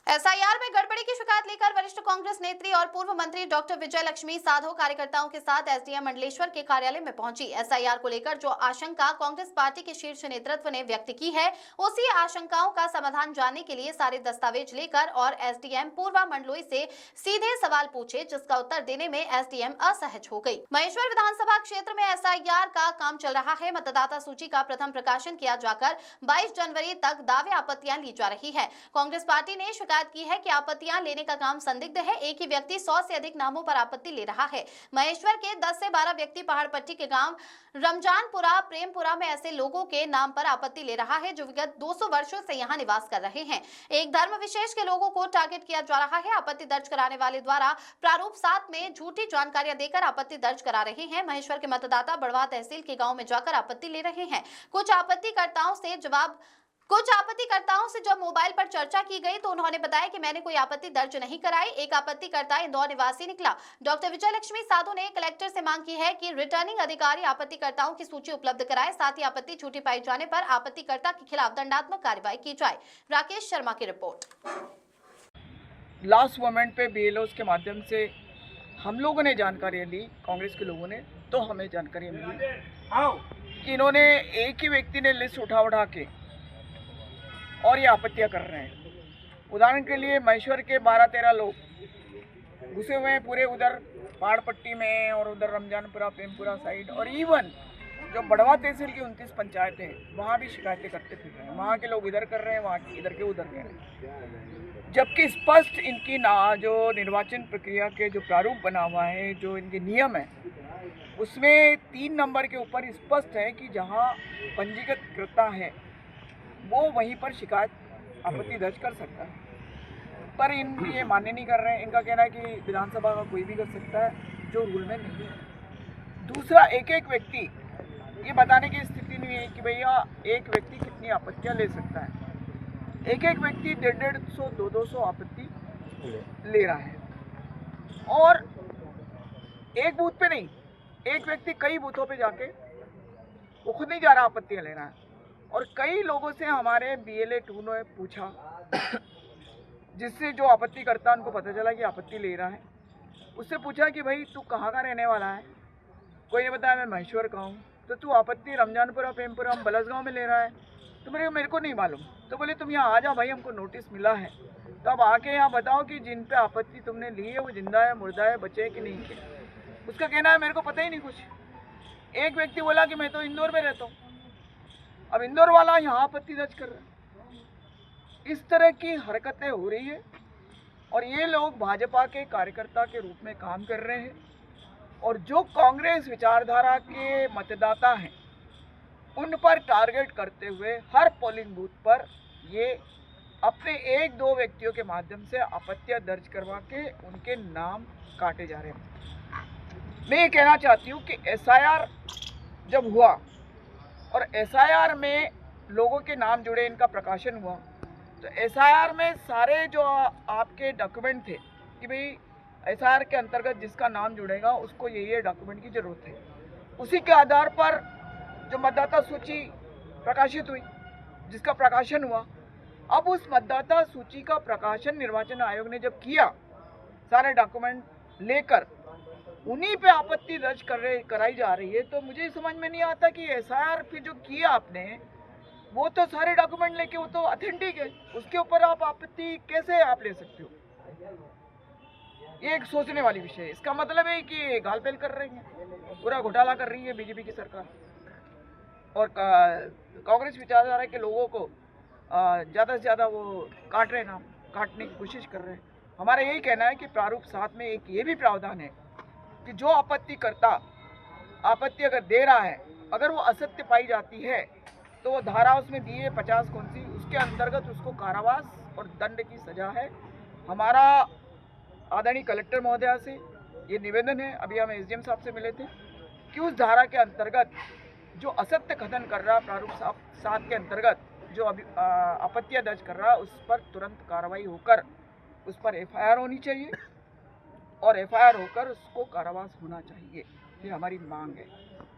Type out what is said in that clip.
SIR में गड़बड़ी की शिकायत लेकर वरिष्ठ कांग्रेस नेत्री और पूर्व मंत्री डॉक्टर विजय लक्ष्मी साधो कार्यकर्ताओं के साथ एसडीएम मंडलेश्वर के कार्यालय में पहुंची। एसआईआर को लेकर जो आशंका कांग्रेस पार्टी के शीर्ष नेतृत्व ने व्यक्त की है, उसी आशंकाओं का समाधान जानने के लिए सारे दस्तावेज लेकर और एसडीएम पूर्वा मंडलोई से सीधे सवाल पूछे, जिसका उत्तर देने में एसडीएम असहज हो गई। महेश्वर विधानसभा क्षेत्र में एसआईआर का काम चल रहा है। मतदाता सूची का प्रथम प्रकाशन किया जाकर 22 जनवरी तक दावे आपत्तियां ली जा रही है। कांग्रेस पार्टी ने शिकायत की है कि आपत्तियां लेने का काम संदिग्ध है। एक ही व्यक्ति 100 से अधिक नामों पर आपत्ति ले रहा है। महेश्वर के 10 से 12 व्यक्ति पहाड़पट्टी के गांव रमजानपुरा प्रेमपुरा में ऐसे लोगों के नाम पर आपत्ति ले रहा है जो विगत 200 वर्षों से यहां निवास कर रहे हैं। एक धर्म विशेष के लोगों को टारगेट किया जा रहा है। आपत्ति दर्ज कराने वाले द्वारा प्रारूप 7 में झूठी जानकारियां देकर आपत्ति दर्ज करा रहे हैं। महेश्वर के मतदाता बड़वा तहसील के गांव में जाकर आपत्ति ले रहे हैं। कुछ आपत्तिकर्ताओं से जब मोबाइल पर चर्चा की गई तो उन्होंने बताया कि मैंने कोई आपत्ति दर्ज नहीं कराई। एक आपत्तिकर्ता इंदौर निवासी निकला। डॉक्टर विजय लक्ष्मी साधो ने कलेक्टर से मांग की है कि रिटर्निंग अधिकारी आपत्तिकर्ताओं की सूची उपलब्ध कराए, साथ ही आपत्ति झूठी पाई जाने पर आपत्तिकर्ता के खिलाफ दंडात्मक कार्रवाई की जाए। राकेश शर्मा की रिपोर्ट। लास्ट मोमेंट पे बीएलओ के माध्यम से हम लोगों ने जानकारी ली, कांग्रेस के लोगों ने, तो हमें जानकारी मिली कि इन्होंने एक ही व्यक्ति ने लिस्ट उठा के और ये आपत्तियां कर रहे हैं। उदाहरण के लिए महेश्वर के 12-13 लोग घुसे हुए हैं पूरे उधर पहाड़पट्टी में और उधर रमजानपुरा प्रेमपुरा साइड, और इवन जो बड़वा तहसील की 29 पंचायतें हैं वहाँ भी शिकायतें करते फिर रहे हैं। वहाँ के लोग इधर कर रहे हैं, वहाँ के इधर के उधर कर रहे हैं, जबकि स्पष्ट इनकी जो निर्वाचन प्रक्रिया के जो प्रारूप बना हुआ है, जो इनके नियम है, उसमें 3 नंबर के ऊपर स्पष्ट है कि जहाँ पंजीकृत करता है वो वहीं पर शिकायत आपत्ति दर्ज कर सकता है, पर ये मान्य नहीं कर रहे हैं। इनका कहना है कि विधानसभा का कोई भी कर सकता है, जो रूल में नहीं है। दूसरा, एक व्यक्ति ये बताने की स्थिति नहीं है कि भैया एक व्यक्ति कितनी आपत्तियां ले सकता है। एक व्यक्ति 150, 200 आपत्ति ले रहा है, और एक बूथ पे नहीं, एक व्यक्ति कई बूथों पे जाके वो खुद नहीं जा रहा, आपत्तियां ले रहा है। और कई लोगों से हमारे BLA-2 ने पूछा, जिससे जो आपत्ति करता उनको पता चला कि आपत्ति ले रहा है। उससे पूछा कि भाई तू कहाँ का रहने वाला है? कोई ने बताया मैं महेश्वर का हूँ। तो तू आपत्ति रमजानपुरा प्रेमपुरा बलसगांव में ले रहा है? तो मेरे को नहीं मालूम। तो बोले तुम यहाँ आ जाओ भाई, हमको नोटिस मिला है, तो अब आके यहाँ बताओ कि जिन पे आपत्ति तुमने ली है वो जिंदा है, मुर्दा है, बचे है कि नहीं है। उसका कहना है मेरे को पता ही नहीं कुछ। एक व्यक्ति बोला कि मैं तो इंदौर में रहता हूँ। अब इंदौर वाला यहाँ आपत्ति दर्ज कर रहा है। इस तरह की हरकतें हो रही है, और ये लोग भाजपा के कार्यकर्ता के रूप में काम कर रहे हैं, और जो कांग्रेस विचारधारा के मतदाता हैं उन पर टारगेट करते हुए हर पोलिंग बूथ पर ये अपने 1-2 व्यक्तियों के माध्यम से आपत्तियां दर्ज करवा के उनके नाम काटे जा रहे हैं। मैं ये कहना चाहती हूँ कि एसआईआर जब हुआ और एसआईआर में लोगों के नाम जुड़े, इनका प्रकाशन हुआ, तो एसआईआर में सारे जो आपके डॉक्यूमेंट थे कि भाई एसआईआर के अंतर्गत जिसका नाम जुड़ेगा उसको ये डॉक्यूमेंट की ज़रूरत है। उसी के आधार पर जो मतदाता सूची प्रकाशित हुई, जिसका प्रकाशन हुआ, अब उस मतदाता सूची का प्रकाशन निर्वाचन आयोग ने जब किया, सारे डॉक्यूमेंट लेकर उन्हीं पे आपत्ति दर्ज कराई जा रही है, तो मुझे समझ में नहीं आता कि एसआईआर फिर जो किया आपने, वो तो सारे डॉक्यूमेंट लेके वो तो ऑथेंटिक है, उसके ऊपर आप आपत्ति कैसे आप ले सकते हो? ये एक सोचने वाली विषय है। इसका मतलब है कि गालपेल कर रही है, पूरा घोटाला कर रही है बीजेपी की सरकार, और कांग्रेस विचारधारा के लोगों को ज़्यादा से ज़्यादा वो काटने की कोशिश कर रहे हैं। हमारा यही कहना है कि प्रारूप 7 में एक ये भी प्रावधान है कि जो आपत्तिकर्ता आपत्ति अगर दे रहा है, अगर वो असत्य पाई जाती है, तो वो धारा उसमें दी है 50 कौन सी, उसके अंतर्गत उसको कारावास और दंड की सजा है। हमारा आदरणीय कलेक्टर महोदया से ये निवेदन है, अभी हम SDM साहब से मिले थे, कि उस धारा के अंतर्गत जो असत्य कथन कर रहा, प्रारूप 7 के अंतर्गत जो अभी आपत्तियां दर्ज कर रहा, उस पर तुरंत कार्रवाई होकर उस पर FIR होनी चाहिए, और FIR होकर उसको कारावास होना चाहिए। ये हमारी मांग है।